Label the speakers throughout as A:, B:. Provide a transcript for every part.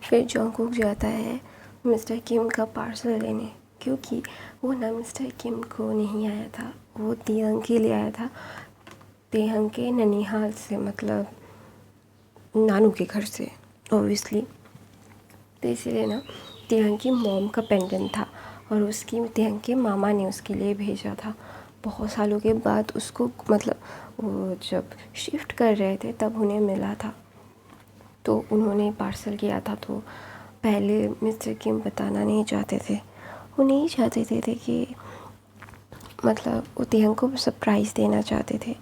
A: फिर जॉन्गकुक जाता है मिस्टर किम का पार्सल लेने, क्योंकि वो ना मिस्टर किम को नहीं आया था, वो तेहंग के लिए आया था, तेहंग के ननिहाल से, मतलब नानू के घर से ऑब्वियसली। तो इसीलिए ना तेहंग की मॉम का पेंडेंट था और उसकी तेहंग के मामा ने उसके लिए भेजा था। बहुत सालों के बाद उसको, मतलब वो जब शिफ्ट कर रहे थे तब उन्हें मिला था, तो उन्होंने पार्सल किया था। तो पहले मिस्टर किम बताना नहीं चाहते थे, वो नहीं चाहते थे कि मतलब वो तेहंग को सरप्राइज़ देना चाहते थे,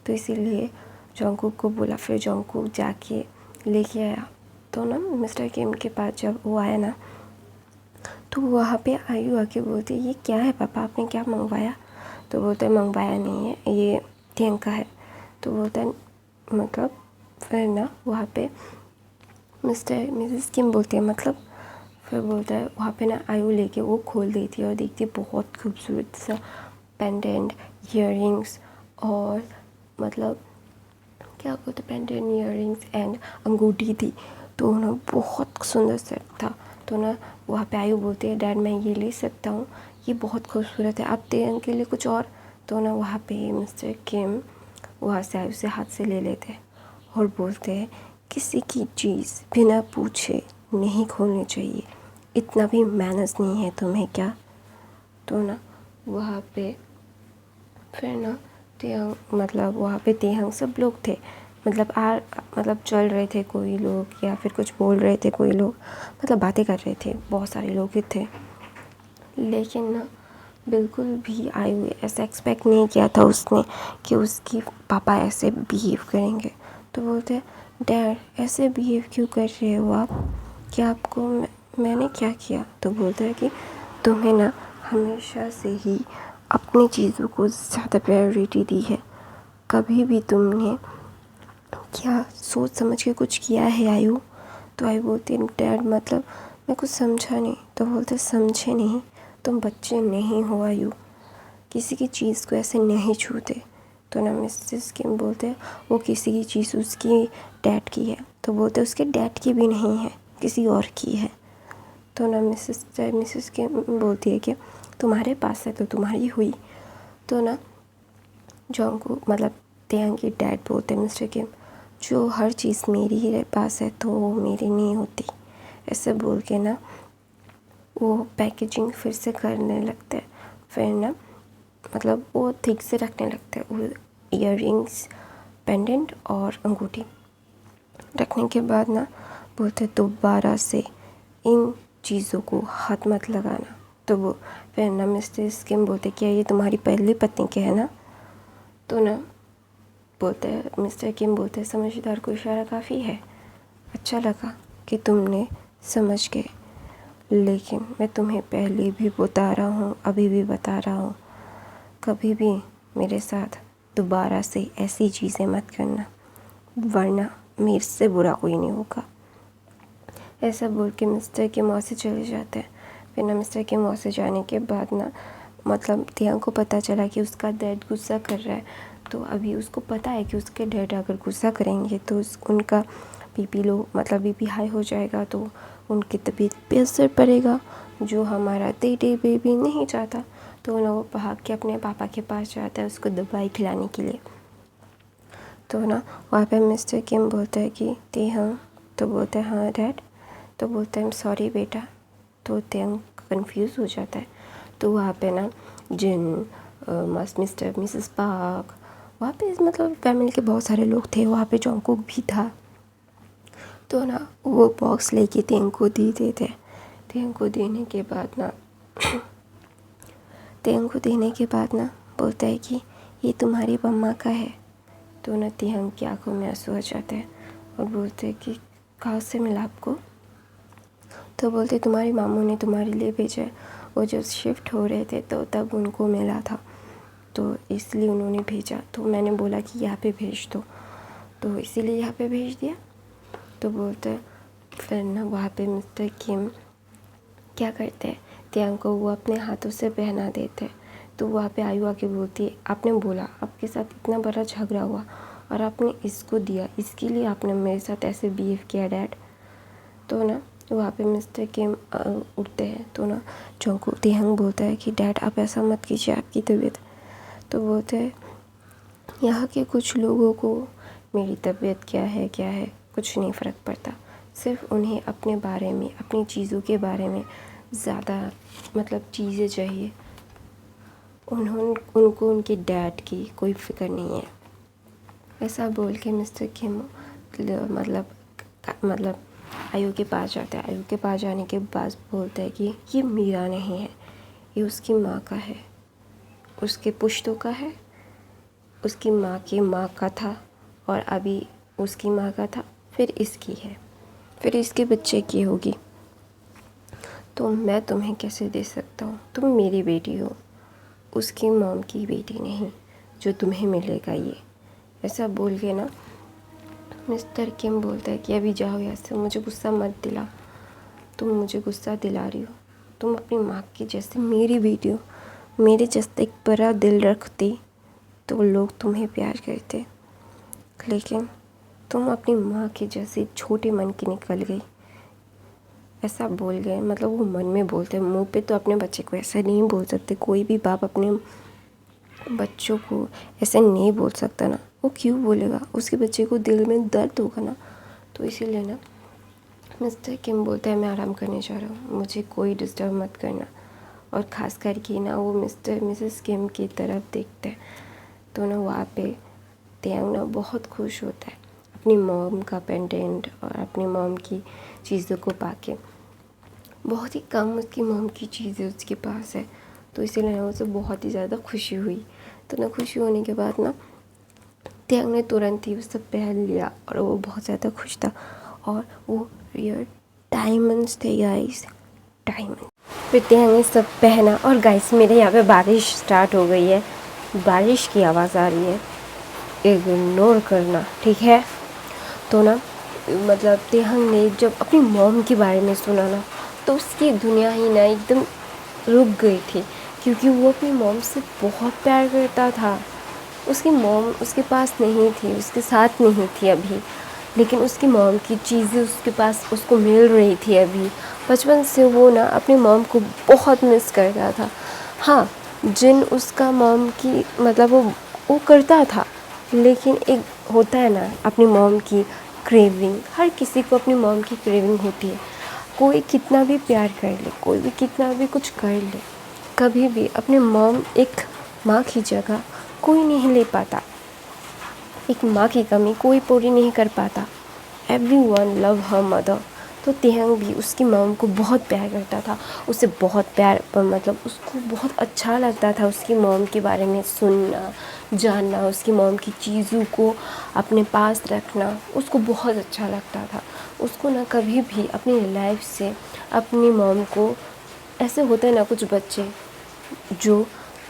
A: तो इसीलिए जॉन्गकुक को बोला। फिर जॉन्गकुक जाके लेके आया। तो ना मिस्टर किम के पास जब वो आया ना, तो वहाँ पे आयु आके बोलती ये क्या है पापा, आपने क्या मंगवाया? तो बोलता है मंगवाया नहीं है, ये तेहंग का है। तो बोलता है मतलब, फिर ना वहाँ पे मिस्टर मिसेस किम बोलते हैं मतलब, फिर बोलता है वहाँ पे ना आयु लेके वो खोल देती है और देखती है बहुत खूबसूरत सा पेंडेंट, इयररिंग्स और मतलब क्या बोलते पेंडेंट, इयररिंग्स एंड अंगूठी थी। तो ना बहुत सुंदर सेट था। तो ना वहाँ पे आयु बोलती है डैड मैं ये ले सकता हूँ, ये बहुत खूबसूरत है, आप तेहंग के लिए कुछ और। तो ना वहाँ पे मिस्टर किम वहाँ से आयु से हाथ से ले लेते हैं और बोलते हैं किसी की चीज़ बिना पूछे नहीं खोलनी चाहिए, इतना भी मैनर्स नहीं है तुम्हें क्या? तो ना वहाँ पे फिर ना तेहंग, मतलब वहाँ पे तेहंग सब लोग थे, मतलब मतलब चल रहे थे कोई लोग या फिर कुछ बोल रहे थे कोई लोग, मतलब बातें कर रहे थे, बहुत सारे लोग ही थे। लेकिन ना बिल्कुल भी आयु ऐसा एक्सपेक्ट नहीं किया था उसने कि उसकी पापा ऐसे बिहेव करेंगे। तो बोलते डैड ऐसे बिहेव क्यों कर रहे हो आप, क्या आपको मैंने क्या किया? तो बोलता है कि तुम्हें ना हमेशा से ही अपनी चीज़ों को ज़्यादा प्रायोरिटी दी है, कभी भी तुमने क्या सोच समझ के कुछ किया है आयु? तो आयु बोलती है डैड मतलब मैं कुछ समझा नहीं। तो बोलते समझे नहीं, तुम बच्चे नहीं हो आयु, किसी की चीज़ को ऐसे नहीं छूते। तो ना मिसेस किम बोलते वो किसी की चीज़ उसकी डैड की है। तो बोलते उसके डैड की भी नहीं है, किसी और की है। तो ना मिसेस किम बोलती है कि तुम्हारे पास है तो तुम्हारी हुई। तो ना जॉन्गकुक मतलब तेहंग की डैड बोलते मिस्टर किम जो हर चीज़ मेरी ही पास है तो वो मेरी नहीं होती, ऐसे बोल के ना वो पैकेजिंग फिर से करने लगते हैं। फिर ना मतलब वो ठीक से रखने लगते हैं, वो इयररिंग्स, पेंडेंट और अंगूठी रखने के बाद ना बोलते दोबारा से इन चीज़ों को हाथ मत लगाना। तो वो फिर ना मिस्टर किम बोलते क्या ये तुम्हारी पहली पत्नी के है ना? तो ना बोलते हैं मिस्टर किम बोलते समझदार को इशारा काफ़ी है, अच्छा लगा कि तुमने समझ गए, लेकिन मैं तुम्हें पहले भी बता रहा हूँ, अभी भी बता रहा हूँ, कभी भी मेरे साथ दोबारा से ऐसी चीज़ें मत करना, वरना मेरे से बुरा कोई नहीं होगा। ऐसा बोल के मिस्टर किम वहाँ से चले जाते हैं। फिर ना मिस्टर किम वहाँ से जाने के बाद ना मतलब तेहंग को पता चला कि उसका डैड गुस्सा कर रहा है। तो अभी उसको पता है कि उसके डैड अगर गुस्सा करेंगे तो उनका बीपी लो, मतलब बीपी हाई हो जाएगा, तो उनकी तबीयत पे असर पड़ेगा, जो हमारा टेढ़े बेबी नहीं चाहता। तो ना वो भाग के अपने पापा के पास जाता है उसको दवाई खिलाने के लिए। तो ना वहाँ पे मिस्टर किम बोलता है कि तेहंग, तो बोलता है हाँ डैड। तो बोलता है सॉरी बेटा। तो तेहंग कंफ्यूज हो जाता है। तो वहाँ पे ना जिन मिस्टर मिसेस पार्क, वहाँ पे मतलब फैमिली के बहुत सारे लोग थे, वहाँ पे जॉन्गकुक भी था। तो ना वो बॉक्स लेके तेहंग को दे देते। तेहंग को देने के बाद ना तेहंग को देने के बाद ना बोलता है कि ये तुम्हारी मम्मा का है। तो ना तेहंग की आंखों में आंसू आ जाते हैं और बोलते हैं कि कहाँ से मिला आपको? तो बोलते तुम्हारी मामू ने तुम्हारे लिए भेजा है, वो जब शिफ्ट हो रहे थे तो तब उनको मिला था, तो इसलिए उन्होंने भेजा, तो मैंने बोला कि यहाँ पे भेज दो, तो इसीलिए यहाँ पे भेज दिया। तो बोलते फिर ना वहाँ पे मिस्टर किम क्या करते हैं, तेहंग को वो अपने हाथों से पहना देते हैं। तो वहाँ पे आयु आके बोलती है आपने बोला आपके साथ इतना बड़ा झगड़ा हुआ और आपने इसको दिया, इसके लिए आपने मेरे साथ ऐसे बिहेव किया डैड? तो ना वहाँ पे मिस्टर किम उठते हैं तो ना जोंगकुक तेहंग बोलता है कि डैड आप ऐसा मत कीजिए, आपकी तबीयत। तो बोलते हैं यहाँ के कुछ लोगों को मेरी तबीयत क्या है कुछ नहीं फ़र्क पड़ता, सिर्फ उन्हें अपने बारे में, अपनी चीज़ों के बारे में ज़्यादा चीज़ें चाहिए। उनको उनके डैड की कोई फ़िक्र नहीं है। ऐसा बोल के मिस्टर किम आयु के पास जाता है। आयु के पास जाने के बाद बोलता है कि ये मेरा नहीं है, ये उसकी माँ का है, उसके पुश्तों का है, उसकी माँ की माँ का था और अभी उसकी माँ का था, फिर इसकी है, फिर इसके बच्चे की होगी। तो मैं तुम्हें कैसे दे सकता हूँ? तुम मेरी बेटी हो, उसकी मॉम की बेटी नहीं, जो तुम्हें मिलेगा ये। ऐसा बोल के ना मिस्टर किम बोलता है कि अभी जाओ यहाँ से, मुझे गुस्सा मत दिला, तुम मुझे गुस्सा दिला रही हो। तुम अपनी माँ की जैसे मेरी बेटी हो, मेरे जैसे एक बड़ा दिल रखती तो लोग तुम्हें प्यार करते, लेकिन तुम अपनी माँ के जैसे छोटे मन की निकल गई। ऐसा बोल गए, वो मन में बोलते हैं, मुंह पे तो अपने बच्चे को ऐसा नहीं बोल सकते। कोई भी बाप अपने बच्चों को ऐसे नहीं बोल सकता ना। वो क्यों बोलेगा? उसके बच्चे को दिल में दर्द होगा ना। तो इसीलिए ना मिस्टर किम बोलता है मैं आराम करने जा रहा हूँ, मुझे कोई डिस्टर्ब मत करना। और ख़ास करके ना वो मिस्टर मिसेस किम की तरफ देखते हैं तो ना वहाँ पे तेयांग ना बहुत खुश होता है अपनी मॉम का पेंडेंट और अपनी मॉम की चीज़ों को पाके। बहुत ही कम उसकी मॉम की चीज़ें उसके पास है, तो इसीलिए ना उसे बहुत ही ज़्यादा खुशी हुई। तो ना खुशी होने के बाद ना तेयांग ने तुरंत ही वो सब पहन लिया और वो बहुत ज़्यादा खुश था। और वो रियल डायमंड्स थे गाइस, डायमंड। फिर तेयांग ने सब पहना और गाइस मेरे यहाँ पे बारिश स्टार्ट हो गई है, बारिश की आवाज़ आ रही है, इग्नोर करना, ठीक है। तो ना तेहंग ने जब अपनी मॉम के बारे में सुना ना तो उसकी दुनिया ही ना एकदम रुक गई थी, क्योंकि वो अपनी मॉम से बहुत प्यार करता था। उसकी मॉम उसके पास नहीं थी, उसके साथ नहीं थी अभी, लेकिन उसकी मॉम की चीज़ें उसके पास उसको मिल रही थी अभी। बचपन से वो ना अपनी मॉम को बहुत मिस करता था। हाँ, जिन उसका मॉम की वो करता था, लेकिन एक होता है ना अपनी मॉम की क्रेविंग। हर किसी को अपनी मॉम की क्रेविंग होती है। कोई कितना भी प्यार कर ले, कोई भी कितना भी कुछ कर ले, कभी भी अपनी मॉम एक माँ की जगह कोई नहीं ले पाता। एक माँ की कमी कोई पूरी नहीं कर पाता। Everyone love her mother. तो तेहंग भी उसकी मॉम को बहुत प्यार करता था, उसे बहुत प्यार उसको बहुत अच्छा लगता था उसकी मॉम के बारे में सुनना, जानना, उसकी मॉम की चीज़ों को अपने पास रखना उसको बहुत अच्छा लगता था। उसको ना कभी भी अपनी लाइफ से अपनी मॉम को, ऐसे होते हैं ना कुछ बच्चे जो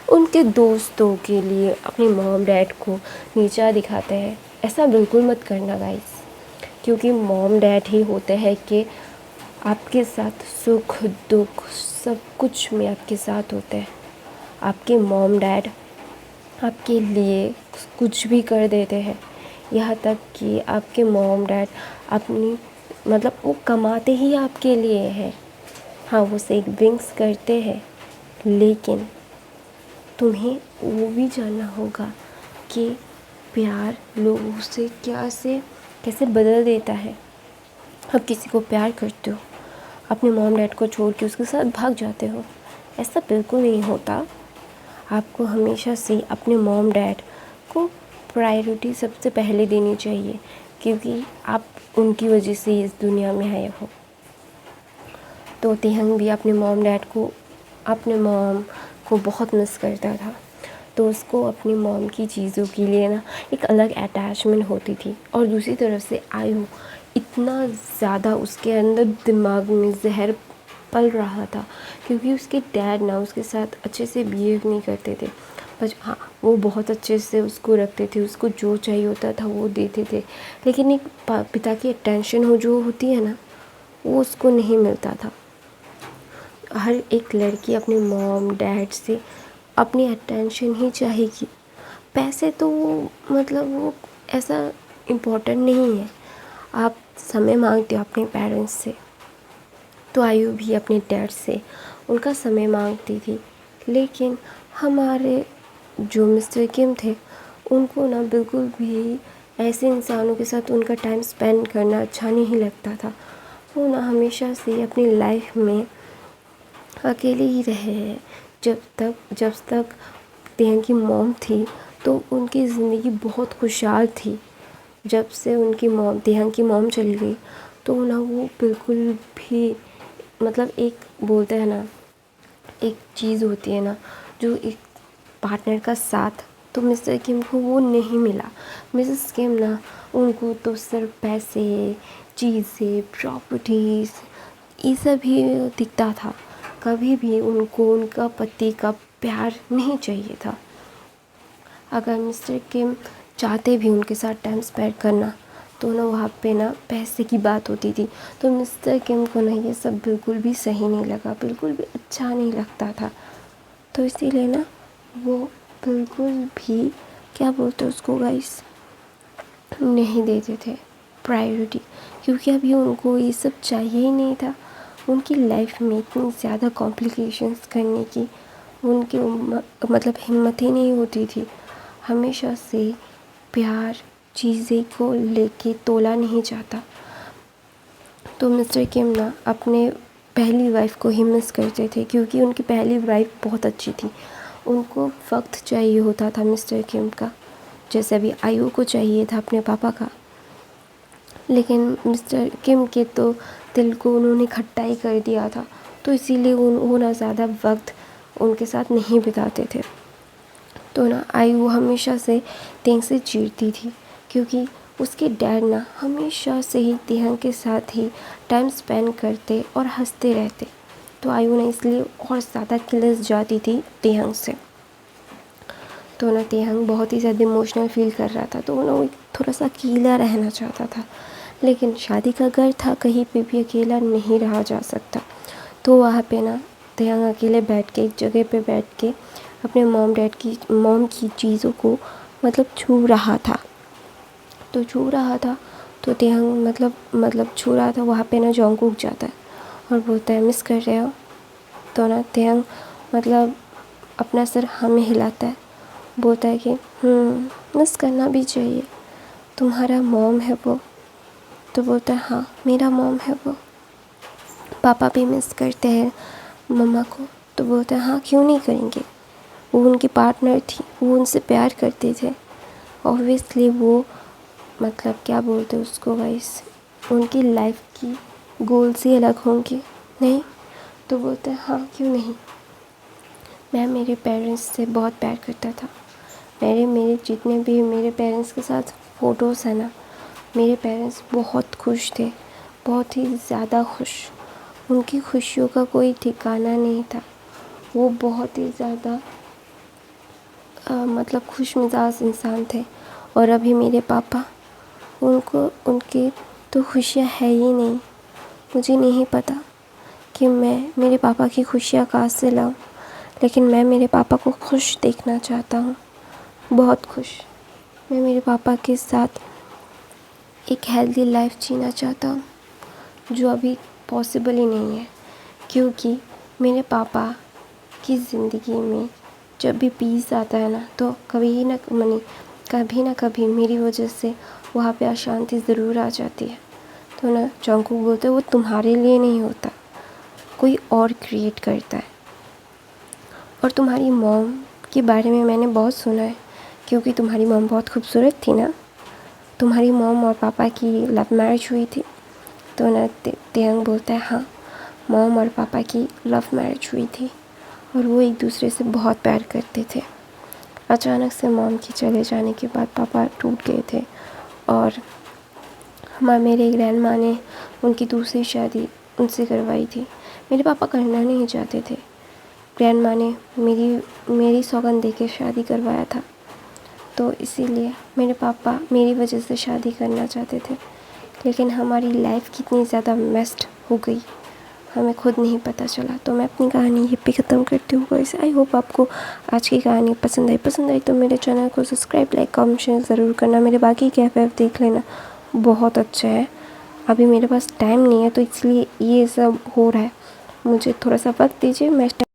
A: उनके दोस्तों के लिए अपनी मॉम डैड को नीचा दिखाते हैं, ऐसा बिल्कुल मत करना गाइस। क्योंकि मॉम डैड ही होते हैं कि आपके साथ सुख दुख सब कुछ में आपके साथ होते हैं। आपके मॉम डैड आपके लिए कुछ भी कर देते हैं, यहाँ तक कि आपके मॉम डैड अपनी वो कमाते ही आपके लिए हैं। हाँ, वो सेविंग्स करते हैं, लेकिन तुम्हें वो भी जानना होगा कि प्यार लोगों से कैसे बदल देता है। आप किसी को प्यार करते हो, अपने मॉम डैड को छोड़ के उसके साथ भाग जाते हो, ऐसा बिल्कुल नहीं होता। आपको हमेशा से अपने मॉम डैड को प्रायोरिटी सबसे पहले देनी चाहिए, क्योंकि आप उनकी वजह से इस दुनिया में आए हो। तो तेहंग भी अपने मॉम को बहुत मिस करता था, तो उसको अपनी मॉम की चीज़ों के लिए ना एक अलग अटैचमेंट होती थी। और दूसरी तरफ से आयु इतना ज़्यादा उसके अंदर दिमाग में जहर पल रहा था, क्योंकि उसके डैड ना उसके साथ अच्छे से बिहेव नहीं करते थे। बस हाँ, वो बहुत अच्छे से उसको रखते थे, उसको जो चाहिए होता था वो देते थे, लेकिन एक पिता की अटेंशन जो होती है ना, वो उसको नहीं मिलता था। हर एक लड़की अपने मॉम डैड से अपनी अटेंशन ही चाहेगी। पैसे तो वो ऐसा इम्पोर्टेंट नहीं है। आप समय मांगते हो अपने पेरेंट्स से, तो आयु भी अपने डैड से उनका समय मांगती थी। लेकिन हमारे जो मिस्टर किम थे उनको ना बिल्कुल भी ऐसे इंसानों के साथ उनका टाइम स्पेंड करना अच्छा नहीं लगता था। वो ना हमेशा से अपनी लाइफ में अकेले ही रहे हैं। जब तक तेहंग की मॉम थी तो उनकी ज़िंदगी बहुत खुशहाल थी। जब से उनकी मॉम तेहंग की मॉम चली गई तो ना वो बिल्कुल भी मतलब एक बोलते हैं ना, एक चीज़ होती है ना जो एक पार्टनर का साथ, तो मिस्टर किम को वो नहीं मिला। मिसेस किम ना उनको तो सिर्फ पैसे, चीज़ें, प्रॉपर्टीज़ ये सब ही दिखता था। कभी भी उनको उनका पति का प्यार नहीं चाहिए था। अगर मिस्टर किम चाहते भी उनके साथ टाइम स्पेंड करना तो ना वहाँ पे ना पैसे की बात होती थी। तो मिस्टर किम को ना ये सब बिल्कुल भी सही नहीं लगा, बिल्कुल भी अच्छा नहीं लगता था। तो इसीलिए ना वो बिल्कुल भी क्या बोलते उसको गाइस, नहीं देते थे प्रायोरिटी, क्योंकि अभी उनको ये सब चाहिए ही नहीं था। उनकी लाइफ में इतनी ज़्यादा कॉम्प्लिकेशंस करने की उनकी मतलब हिम्मत ही नहीं होती थी। हमेशा से प्यार चीज़ें को लेके तोला नहीं जाता। तो मिस्टर किम ना अपने पहली वाइफ को ही मिस करते थे, क्योंकि उनकी पहली वाइफ बहुत अच्छी थी। उनको वक्त चाहिए होता था मिस्टर किम का, जैसे अभी आयु को चाहिए था अपने पापा का। लेकिन मिस्टर किम के तो दिल को उन्होंने खट्टा ही कर दिया था, तो इसीलिए वो ना ज़्यादा वक्त उनके साथ नहीं बिताते थे। तो ना आयु हमेशा से तेहंग से चिढ़ती थी, क्योंकि उसके डैड ना हमेशा से ही तेहंग के साथ ही टाइम स्पेंड करते और हंसते रहते। तो आयु ना इसलिए और ज़्यादा किलस जाती थी तेहंग से। तो ना तेहंग बहुत ही ज़्यादा इमोशनल फील कर रहा था, तो ना वो थोड़ा सा अकेला रहना चाहता था। लेकिन शादी का घर था, कहीं पे भी अकेला नहीं रहा जा सकता। तो वहाँ पे ना तेहंग अकेले बैठ के एक जगह पे बैठ के अपने मॉम की चीज़ों को मतलब छू रहा था। तो तेहंग मतलब छू रहा था। वहाँ पे ना जॉन्गकुक जाता है और बोलता है मिस कर रहे हो। तो ना तेहंग मतलब अपना सर हमें हिलाता है, बोलता है कि मिस करना भी चाहिए, तुम्हारा मॉम है वो। तो बोलता है हाँ मेरा मॉम है वो। पापा भी मिस करते हैं मम्मा को। तो बोलता है हाँ क्यों नहीं करेंगे, वो उनकी पार्टनर थी, वो उनसे प्यार करते थे। ऑब्वियसली वो मतलब क्या बोलते उसको गाइस, उनकी लाइफ की गोल्स ही अलग होंगे नहीं। तो बोलते हैं हाँ क्यों नहीं, मैं मेरे पेरेंट्स से बहुत प्यार करता था। मेरे जितने भी मेरे पेरेंट्स के साथ फ़ोटोज़ हैं ना, मेरे पेरेंट्स बहुत खुश थे, बहुत ही ज़्यादा खुश। उनकी खुशियों का कोई ठिकाना नहीं था। वो बहुत ही ज़्यादा मतलब खुश मिजाज इंसान थे। और अभी मेरे पापा, उनकी तो खुशियाँ है ही नहीं। मुझे नहीं पता कि मैं मेरे पापा की खुशियाँ कहाँ से लाऊं, लेकिन मैं मेरे पापा को खुश देखना चाहता हूँ, बहुत खुश। मैं मेरे पापा के साथ एक हेल्दी लाइफ जीना चाहता हूँ, जो अभी पॉसिबल ही नहीं है। क्योंकि मेरे पापा की ज़िंदगी में जब भी पीस आता है ना, तो कभी ना कभी मेरी वजह से वहाँ पे अशांति ज़रूर आ जाती है। तो ना जॉन्गकुक बोलते वो तुम्हारे लिए नहीं होता, कोई और क्रिएट करता है। और तुम्हारी मॉम के बारे में मैंने बहुत सुना है, क्योंकि तुम्हारी मॉम बहुत खूबसूरत थी ना। तुम्हारी मॉम और पापा की लव मैरिज हुई थी। तो ना तेहंग बोलता है हाँ मॉम और पापा की लव मैरिज हुई थी और वो एक दूसरे से बहुत प्यार करते थे। अचानक से मॉम के चले जाने के बाद पापा टूट गए थे और मेरे ग्रैंड माँ ने उनकी दूसरी शादी उनसे करवाई थी। मेरे पापा करना नहीं चाहते थे। ग्रैंड माँ ने मेरी सौगंध दे के शादी करवाया था। तो इसीलिए मेरे पापा मेरी वजह से शादी करना चाहते थे, लेकिन हमारी लाइफ कितनी ज़्यादा मेस्ड हो गई हमें खुद नहीं पता चला। तो मैं अपनी कहानी यहीं पे ख़त्म करती हूँ गाइस। आई होप आपको आज की कहानी पसंद आई तो मेरे चैनल को सब्सक्राइब, लाइक, कमेंट, शेयर ज़रूर करना। मेरे बाकी के FF देख लेना, बहुत अच्छा है। अभी मेरे पास टाइम नहीं है, तो इसलिए ये सब हो रहा है। मुझे थोड़ा सा वक्त दीजिए, मैं